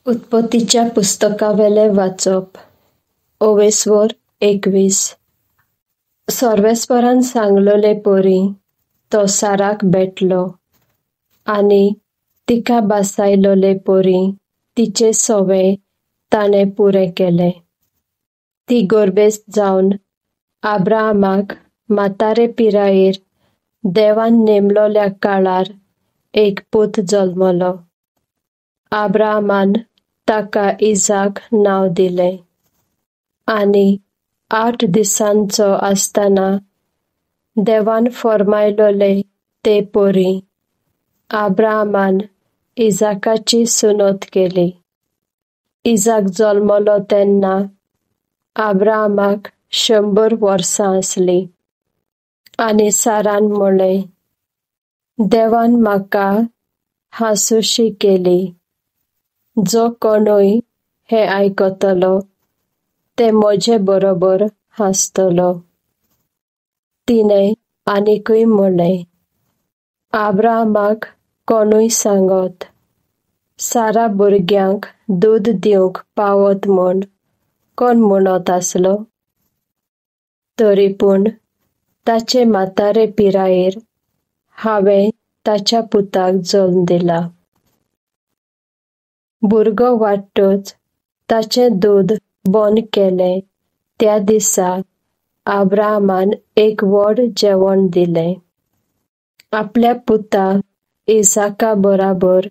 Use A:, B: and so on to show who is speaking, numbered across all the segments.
A: उत्पत्तीच्या पुस्तकावेले वाचप. ओवेसवर 21. सर्वेस्परान सांगलोले परी तो साराक भेटलो आनी तिका बासायलोले परी तिचे सवे ताणे पुरे केले. ती गोरबेस्त जावन आब्राहामाक म्हातारे पिरायेर देवान नेमलोल्या काळार एक पूत जल्मलो. आब्राहामान ताका इजाक नांव दिलें. आनी 8 दिसांचो आसतना देवान फर्मायलोले ते परी आब्राहामान इजाकाची सुनोत केली. इजाक जल्मलो तेन्ना आब्राहामाक 100 वर्सां आसली. आनी सारान म्हणलें, देवान म्हाका हांसूशी केली. जो कोणूय हें आयकतलो ते म्हजे बरोबर हांसतलो. तिणें आनीकूय म्हणलें, आब्राहामाक कोणूय सांगत, सारा भुरग्यांक दूद दिवंक पावत म्हूण कोण म्हणत आसलो? तरीपूण ताचे म्हातारे पिरायेर हांवें ताच्या पुताक जल्म दिला. भुरगो वाडटच ताचें दूद बंद केलें त्या दिसा आब्राहामान एक व्हड जेवण दिलें. आपल्या पुता इजाका बराबर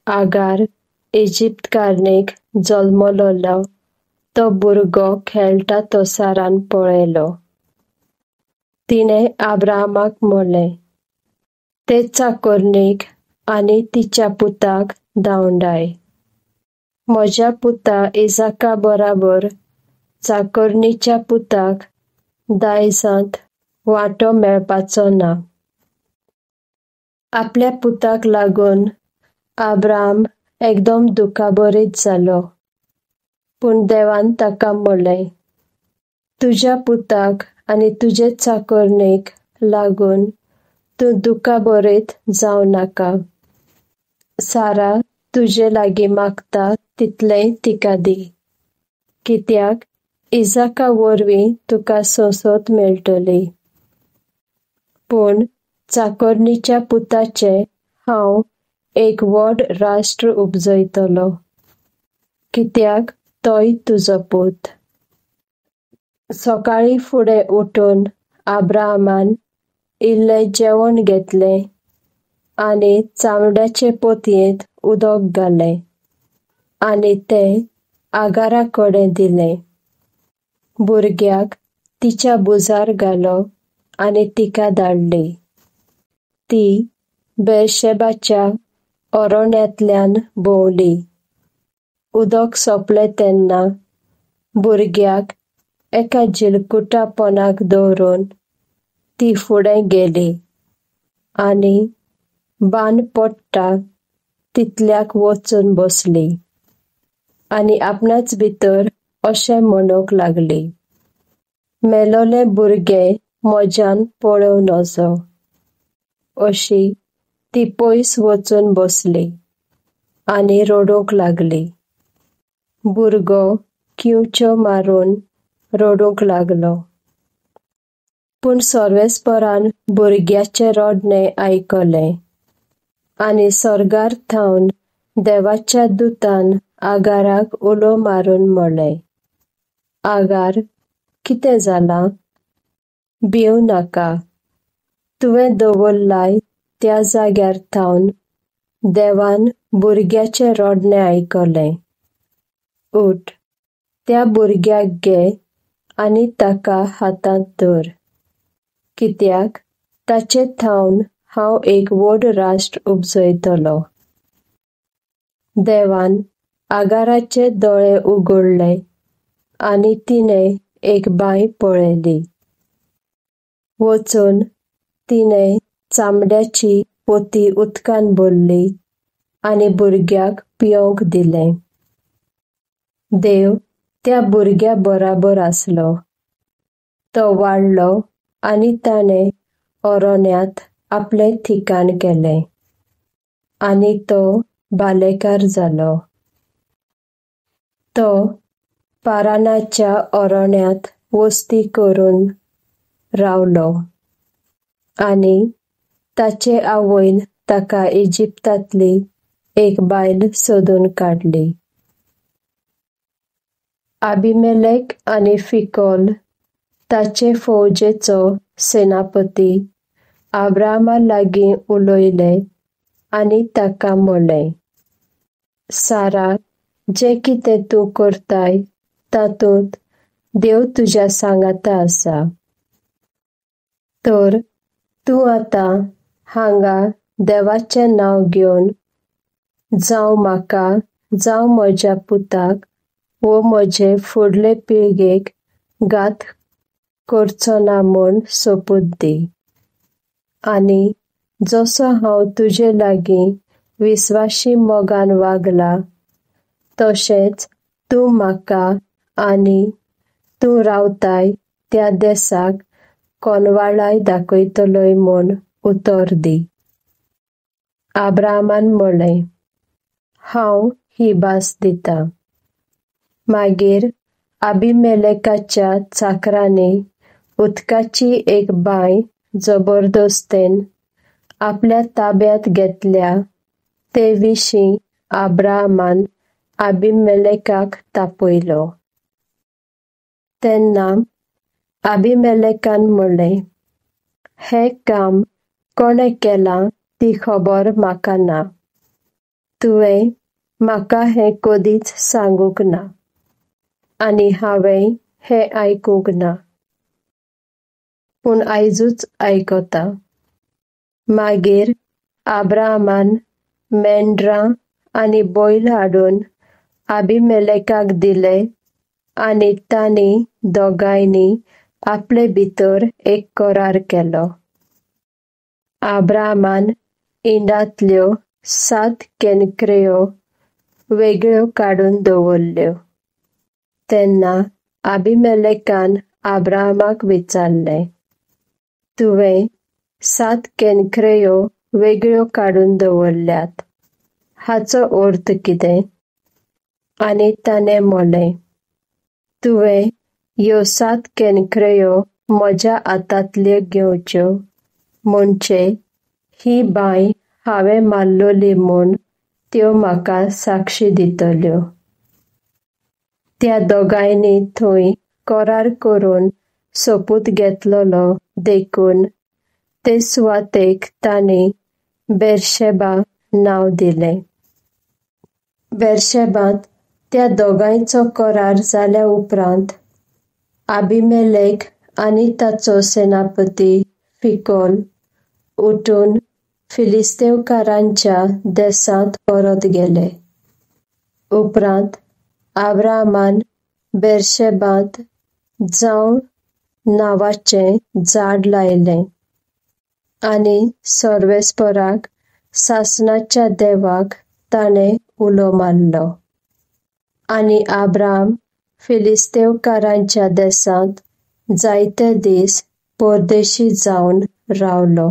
A: आगार इजिप्तकारनीक जल्मलोलो तो भुरगो खेळटा तो सारान पळयलो. तिणें आब्राहामाक म्हणलें, ते चाकरनीक आनी तिच्या पुताक धांवडाय. म्हज्या पुता इजाका बराबर चाकरणीच्या पुताक दायजांत वांटो मेळपाचो ना. आपल्या पुताक लागून आब्राहाम एकदम दुखाभरीत जालो. पूण देवान ताका म्हणलें, तुज्या पुताक आनी तुजे चाकरणीक लागून तूं दुखाभरीत जावं नाका. सारा तुजे लागीं मागता तितलेंय तिका दी, कित्याक इजाका वरवीं तुका सोंसत मेळटली. पूण चाकरणीच्या पुताचे हांव एक व्हड राष्ट्र उपजयतलो, कित्याक तोय तुजो पूत. सकाळीं फुडें उठून आब्राहामान इल्लें जेवण घेतलें आनी चामड्याचे पोतयेंत उदक घालें आनी तें आगारा कडेन दिलें. भुरग्याक तिच्या भुजार घालो आनी तिका धाडली. ती बेर्शेबाच्या अरण्यांतल्यान भोंवली. उदक सोंपलें तेन्ना भुरग्याक एका जिलकुटा पोंदाक दवरून ती फुडें गेली आनी बान पडटा तितल्याक वचून बसली आनी आपणाच भितर अशें म्हणूंक लागली, मेलोलें भुरगें म्हज्यान पळोवन वचो. अशी ती पयस वचून बसली आनी रडूंक लागली. भुरगो किवच्यो मारून रडूंक लागलो. पूण सर्वेस्परान भुरग्याचें रडणें आयकलें आनी सर्गार थावन देवाच्या दुतान आगाराक उलो मारून म्हणलें, आगार, कितें जालां? भिवू नाका. तुवें दवरलाय त्या जाग्यार थावन देवान भुरग्याचें रडणें आयकलें. उठ, त्या भुरग्याक घे आनी ताका हातांत धर, कित्याक ताचे थावन हांव एक व्हड राष्ट्र उपजयतलो. देवान आगाराचे दोळे उगडले आनी तिणें एक बांय पळयली. वचून तिणें चामड्याची पोती उदकान भरली आनी भुरग्याक पिवंक दिलें. देव त्या भुरग्या बराबर आसलो. तो वाडलो आनी ताणें अरण्यांत आपलें ठिकाण केलें आनी तो बालेकार जालो. तो पारानाच्या अरण्यात वस्ती करून रावलो आणि ताचे आवयन ताका इजिप्तांतली एक बायल सोदून काडली. अबिमेलेक आणि फिकोल ताचे फौजेचो सेनापती अब्राहमा लागीं उलयले आनी ताका म्हळें, सारा, जे कितें तूं करताय तातूंत देव तुज्या सांगाता आसा. तर तूं आतां हांगा देवाचें नांव घेवन जावं म्हाका जावं म्हज्या पुताक वो म्हजे फुडले पिळगेक घात करचो ना म्हूण सोपूत दी. आनी जसो हांव तुजे लागीं विस्वाशी मोगान वागला तशेंच तूं म्हाका आनी तूं रावताय त्या देसाक कोनवाळाय दाखयतलोय म्हूण उतर दी. अब्राहमान म्हळें, हांव ही भास दितां. मागीर अबिमेलेकाच्या चाकरांनी उदकाची एक बांय जबरदस्तेन आपल्या ताब्यांत घेतल्या ते विशीं अब्राहमान अबिमेलेकाक तापयलो. तेन्ना अबिमेलेकान म्हळें, हें काम कोणें केलां ती खबर म्हाका ना. तुवें म्हाका हें कदीच सांगूंक ना आनी हांवें हें आयकूंक ना. पूण आयजूच आयकतां. मागीर अब्राहमान मेंढरां आनी बैल हाडून अबिमेलेकाक दिले आनी तांणी दोगांयनी आपले भितर एक करार केलो. अब्राहमान इंडांतल्यो 7 केनक्रेयो वेगळ्यो काडून दवरल्यो. तेन्ना अबिमेलेकान अब्राहमाक विचारलें, तुवें 7 केनक्रेयो वेगळ्यो काडून दवरल्यात, हाचो अर्थ कितें? आनी ताणें म्हळें, तुवें ह्यो 7 केनक्रेयो म्हज्या हातांतल्यो घेवच्यो म्हणचे ही बांय हांवें मारलोली म्हूण त्यो म्हाका साक्षी दितल्यो. त्या दोगांयनी थंय करार करून सोपूत घेतलोलो देखून ते सुवातेक तांणी बेर्शेबा नांव दिलें. बेर्शेबांत त्या दोगांयचो करार जाल्या उपरांत अबिमेलेक आनी ताचो सेनापती फिकोल उठून फिलिस्तेवकारांच्या देसांत परत गेले. उपरांत अब्राहमान बेर्शेबांत जावन नांवाचें झाड लायलें आनी सर्वेस्पराक सासणाच्या देवाक ताणें उलो मारलो. आनी अब्राहम फिलिस्तेवकारांच्या देसांत जायते दीस परदेशी जावन रावलो.